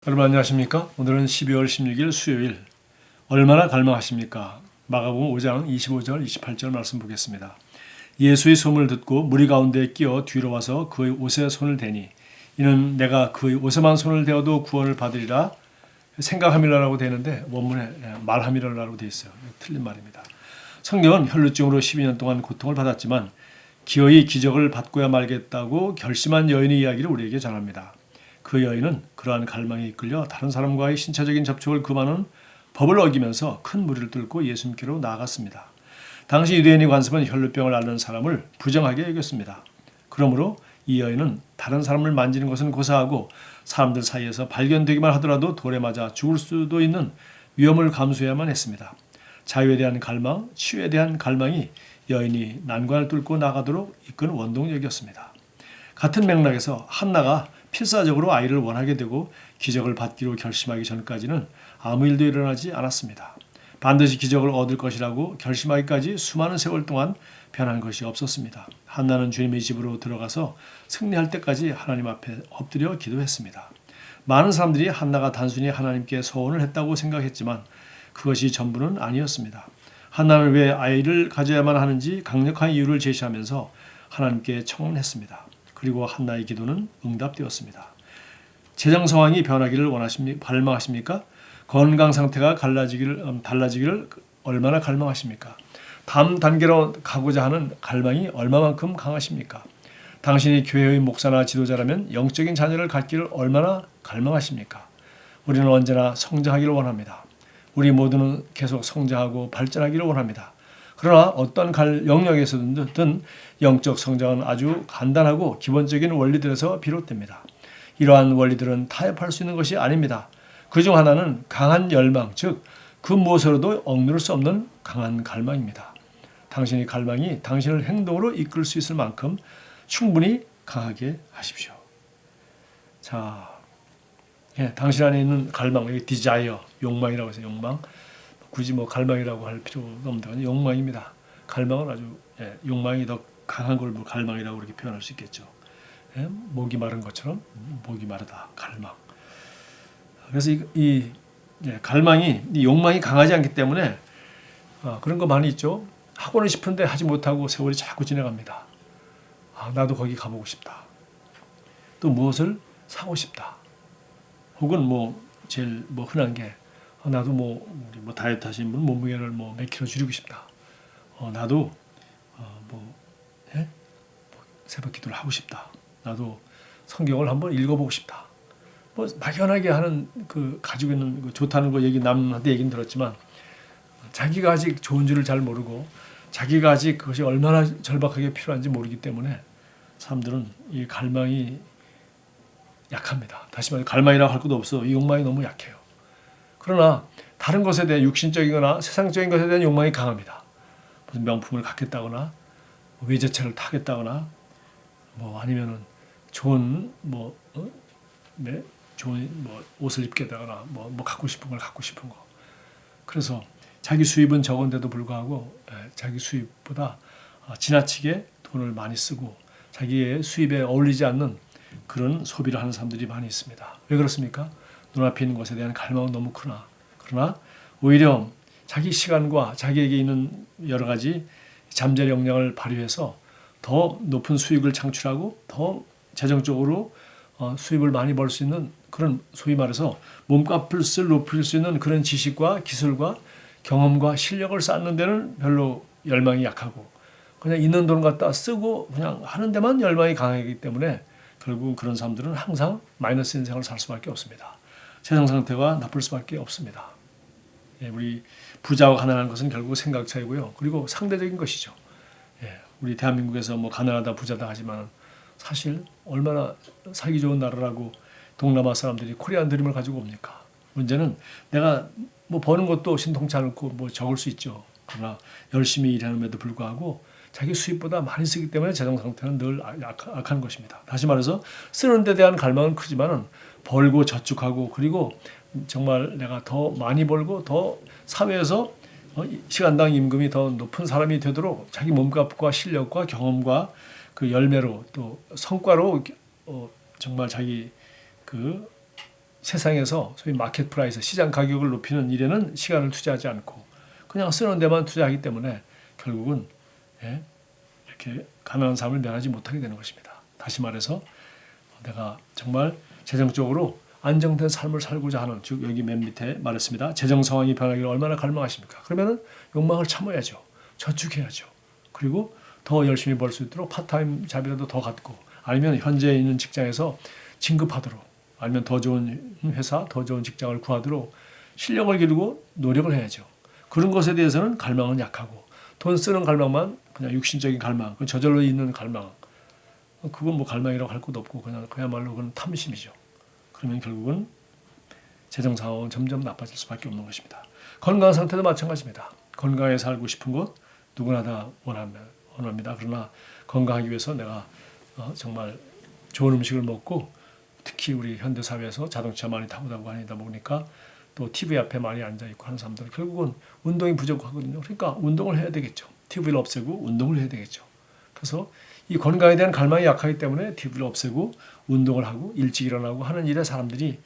여러분 안녕하십니까? 오늘은 12월 16일 수요일. 얼마나 갈망하십니까? 마가복음 5장 25절 28절 말씀 보겠습니다. 예수의 소문을 듣고 무리 가운데 끼어 뒤로 와서 그의 옷에 손을 대니 이는 내가 그의 옷에만 손을 대어도 구원을 받으리라 생각함이라고 되는데 원문에 말함이라고 되어 있어요. 틀린 말입니다. 성경은 혈루증으로 12년 동안 고통을 받았지만 기어이 기적을 받고야 말겠다고 결심한 여인의 이야기를 우리에게 전합니다. 그 여인은 그러한 갈망에 이끌려 다른 사람과의 신체적인 접촉을 금하는 법을 어기면서 큰 무리를 뚫고 예수님께로 나아갔습니다. 당시 유대인의 관습은 혈루병을 앓는 사람을 부정하게 여겼습니다. 그러므로 이 여인은 다른 사람을 만지는 것은 고사하고 사람들 사이에서 발견되기만 하더라도 돌에 맞아 죽을 수도 있는 위험을 감수해야만 했습니다. 자유에 대한 갈망, 치유에 대한 갈망이 여인이 난관을 뚫고 나가도록 이끈 원동력이었습니다. 같은 맥락에서 한나가 필사적으로 아이를 원하게 되고 기적을 받기로 결심하기 전까지는 아무 일도 일어나지 않았습니다. 반드시 기적을 얻을 것이라고 결심하기까지 수많은 세월 동안 변한 것이 없었습니다. 한나는 주님의 집으로 들어가서 승리할 때까지 하나님 앞에 엎드려 기도했습니다. 많은 사람들이 한나가 단순히 하나님께 소원을 했다고 생각했지만 그것이 전부는 아니었습니다. 한나는 왜 아이를 가져야만 하는지 강력한 이유를 제시하면서 하나님께 청원했습니다. 그리고 한나의 기도는 응답되었습니다. 재정 상황이 변하기를 갈망하십니까? 건강 상태가 달라지기를 얼마나 갈망하십니까? 다음 단계로 가고자 하는 갈망이 얼마만큼 강하십니까? 당신이 교회의 목사나 지도자라면 영적인 자녀를 갖기를 얼마나 갈망하십니까? 우리는 언제나 성장하기를 원합니다. 우리 모두는 계속 성장하고 발전하기를 원합니다. 그러나 어떤 영역에서든 영적 성장은 아주 간단하고 기본적인 원리들에서 비롯됩니다. 이러한 원리들은 타협할 수 있는 것이 아닙니다. 그중 하나는 강한 열망, 즉 그 무엇으로도 억누를 수 없는 강한 갈망입니다. 당신의 갈망이 당신을 행동으로 이끌 수 있을 만큼 충분히 강하게 하십시오. 자, 당신 안에 있는 갈망, desire, 욕망이라고 해서 욕망. 굳이 갈망이라고 할 필요가 없는 욕망입니다. 갈망은 아주 욕망이 더 강한 걸 갈망이라고 그렇게 표현할 수 있겠죠. 목이 마른 것처럼 목이 마르다 갈망. 그래서 이 갈망이 이 욕망이 강하지 않기 때문에 그런 거 많이 있죠. 하고는 싶은데 하지 못하고 세월이 자꾸 지나갑니다. 나도 거기 가보고 싶다. 또 무엇을 사고 싶다. 혹은 제일 흔한 게 나도 우리 다이어트 하시는 분 몸무게를 몇 킬로 줄이고 싶다. 나도 새벽 기도를 하고 싶다. 나도 성경을 한번 읽어보고 싶다. 막연하게 하는 가지고 있는 좋다는 거 남한테 얘기는 들었지만 자기가 아직 좋은 줄을 잘 모르고 자기가 아직 그것이 얼마나 절박하게 필요한지 모르기 때문에 사람들은 이 갈망이 약합니다. 다시 말해 갈망이라고 할 것도 없어. 이 욕망이 너무 약해요. 그러나 다른 것에 대한 육신적이거나 세상적인 것에 대한 욕망이 강합니다. 무슨 명품을 갖겠다거나 외제차를 타겠다거나 아니면은 좋은 좋은 옷을 입겠다거나 갖고 싶은 걸 갖고 싶은 거. 그래서 자기 수입은 적은데도 불구하고 자기 수입보다 지나치게 돈을 많이 쓰고 자기의 수입에 어울리지 않는 그런 소비를 하는 사람들이 많이 있습니다. 왜 그렇습니까? 눈앞에 있는 것에 대한 갈망은 너무 크나. 그러나 오히려 자기 시간과 자기에게 있는 여러 가지 잠재 역량을 발휘해서 더 높은 수익을 창출하고 더 재정적으로 수입을 많이 벌 수 있는 그런 소위 말해서 몸값을 높일 수 있는 그런 지식과 기술과 경험과 실력을 쌓는 데는 별로 열망이 약하고 그냥 있는 돈 갖다 쓰고 그냥 하는 데만 열망이 강하기 때문에 결국 그런 사람들은 항상 마이너스 인생을 살 수밖에 없습니다. 세상 상태가 나쁠 수밖에 없습니다. 우리 부자와 가난한 것은 결국 생각 차이고요. 그리고 상대적인 것이죠. 우리 대한민국에서 가난하다 부자다 하지만 사실 얼마나 살기 좋은 나라라고 동남아 사람들이 코리안 드림을 가지고 옵니까? 문제는 내가 버는 것도 신통치 않고 적을 수 있죠. 그러나 열심히 일하는데도 불구하고 자기 수입보다 많이 쓰기 때문에 재정 상태는 늘 악한 것입니다. 다시 말해서 쓰는 데 대한 갈망은 크지만은 벌고 저축하고 그리고 정말 내가 더 많이 벌고 더 사회에서 시간당 임금이 더 높은 사람이 되도록 자기 몸값과 실력과 경험과 그 열매로 또 성과로 정말 자기 세상에서 소위 마켓 프라이스, 시장 가격을 높이는 일에는 시간을 투자하지 않고 그냥 쓰는 데만 투자하기 때문에 결국은 이렇게 가난한 삶을 면하지 못하게 되는 것입니다. 다시 말해서 내가 정말 재정적으로 안정된 삶을 살고자 하는, 즉 여기 맨 밑에 말했습니다. 재정 상황이 변하기를 얼마나 갈망하십니까? 그러면은 욕망을 참아야죠. 저축해야죠. 그리고 더 열심히 벌 수 있도록 파트타임 잡이라도 더 갖고, 아니면 현재 있는 직장에서 진급하도록, 아니면 더 좋은 회사, 더 좋은 직장을 구하도록 실력을 기르고 노력을 해야죠. 그런 것에 대해서는 갈망은 약하고, 돈 쓰는 갈망만 그냥 육신적인 갈망, 저절로 있는 갈망, 그건 뭐 갈망이라고 할 것도 없고 그야말로 그건 탐심이죠. 그러면 결국은 재정 상황은 점점 나빠질 수밖에 없는 것입니다. 건강 상태도 마찬가지입니다. 건강하게 살고 싶은 것 누구나 다 원합니다. 그러나 건강하기 위해서 내가 정말 좋은 음식을 먹고, 특히 우리 현대 사회에서 자동차 많이 타고 다니다 보니까 또 TV 앞에 많이 앉아 있고 하는 사람들은 결국은 운동이 부족하거든요. 그러니까 운동을 해야 되겠죠. TV를 없애고 운동을 해야 되겠죠. 그래서 이 건강에 대한 갈망이 약하기 때문에 TV를 없애고 운동을 하고 일찍 일어나고 하는 일에 사람들이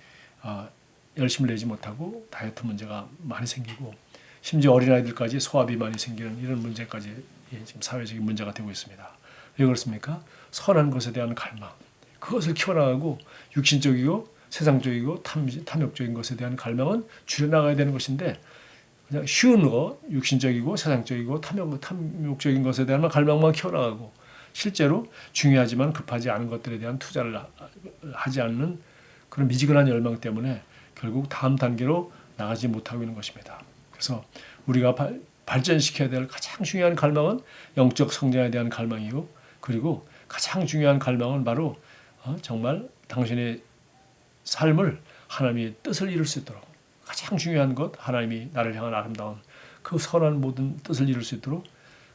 열심을 내지 못하고 다이어트 문제가 많이 생기고, 심지어 어린아이들까지 소화비만이 생기는 이런 문제까지 지금 사회적인 문제가 되고 있습니다. 왜 그렇습니까? 선한 것에 대한 갈망, 그것을 키워나가고 육신적이고 세상적이고 탐욕적인 것에 대한 갈망은 줄여나가야 되는 것인데, 그냥 쉬운 거, 육신적이고 세상적이고 탐욕적인 것에 대한 갈망만 키워나가고 실제로 중요하지만 급하지 않은 것들에 대한 투자를 하지 않는 그런 미지근한 열망 때문에 결국 다음 단계로 나가지 못하고 있는 것입니다. 그래서 우리가 발전시켜야 될 가장 중요한 갈망은 영적 성장에 대한 갈망이고, 그리고 가장 중요한 갈망은 바로 정말 당신의 삶을 하나님의 뜻을 이룰 수 있도록, 가장 중요한 것, 하나님이 나를 향한 아름다운 그 선한 모든 뜻을 이룰 수 있도록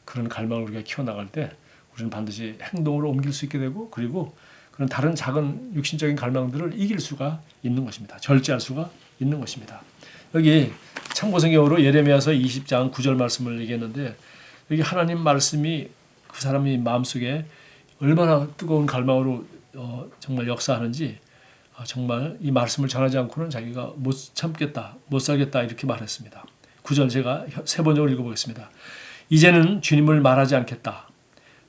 그런 갈망을 우리가 키워나갈 때 우리는 반드시 행동으로 옮길 수 있게 되고, 그리고 그런 다른 작은 육신적인 갈망들을 이길 수가 있는 것입니다. 절제할 수가 있는 것입니다. 여기 참고성경으로 예레미야서 20장 9절 말씀을 얘기했는데, 여기 하나님 말씀이 그 사람이 마음속에 얼마나 뜨거운 갈망으로 정말 역사하는지, 정말 이 말씀을 전하지 않고는 자기가 못 참겠다, 못 살겠다 이렇게 말했습니다. 9절 제가 세 번역을 읽어보겠습니다. 이제는 주님을 말하지 않겠다.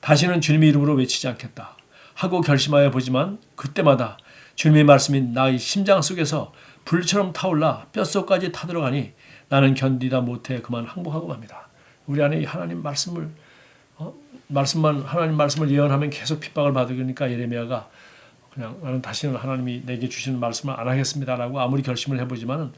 다시는 주님의 이름으로 외치지 않겠다 하고 결심하여 보지만 그때마다 주님의 말씀이 나의 심장 속에서 불처럼 타올라 뼛속까지 타들어가니 나는 견디다 못해 그만 항복하고 맙니다. 우리 안에 하나님 말씀을 하나님 말씀을 예언하면 계속 핍박을 받으니까 예레미야가 그냥 나는 다시는 하나님이 내게 주시는 말씀을 안 하겠습니다라고 아무리 결심을 해보지만은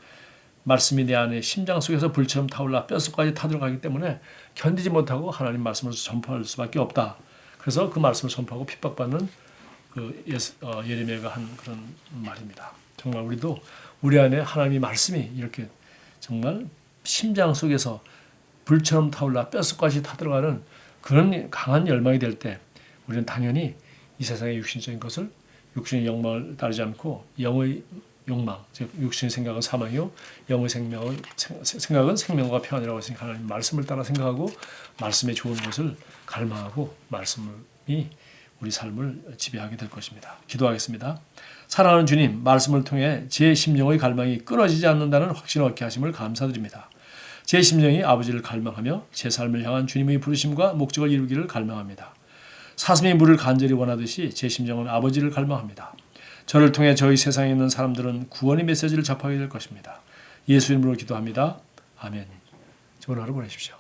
말씀이 내 안에 심장 속에서 불처럼 타올라 뼛속까지 타들어가기 때문에 견디지 못하고 하나님 말씀을 전파할 수밖에 없다. 그래서 그 말씀을 전파하고 핍박받는 예레미야가 한 그런 말입니다. 정말 우리도 우리 안에 하나님의 말씀이 이렇게 정말 심장 속에서 불처럼 타올라 뼛속까지 타들어가는 그런 강한 열망이 될 때 우리는 당연히 이 세상의 육신적인 것을, 육신의 욕망을 따르지 않고 영의 욕망, 즉 육신의 생각은 사망이요 영의 생각은 생명과 평안이라고 했으니까 하나님 말씀을 따라 생각하고 말씀의 좋은 것을 갈망하고 말씀이 우리 삶을 지배하게 될 것입니다. 기도하겠습니다. 사랑하는 주님, 말씀을 통해 제 심령의 갈망이 끊어지지 않는다는 확신을 얻게 하심을 감사드립니다. 제 심령이 아버지를 갈망하며 제 삶을 향한 주님의 부르심과 목적을 이루기를 갈망합니다. 사슴이 물을 간절히 원하듯이 제 심령은 아버지를 갈망합니다. 저를 통해 저희 세상에 있는 사람들은 구원의 메시지를 접하게 될 것입니다. 예수 이름으로 기도합니다. 아멘. 좋은 하루 보내십시오.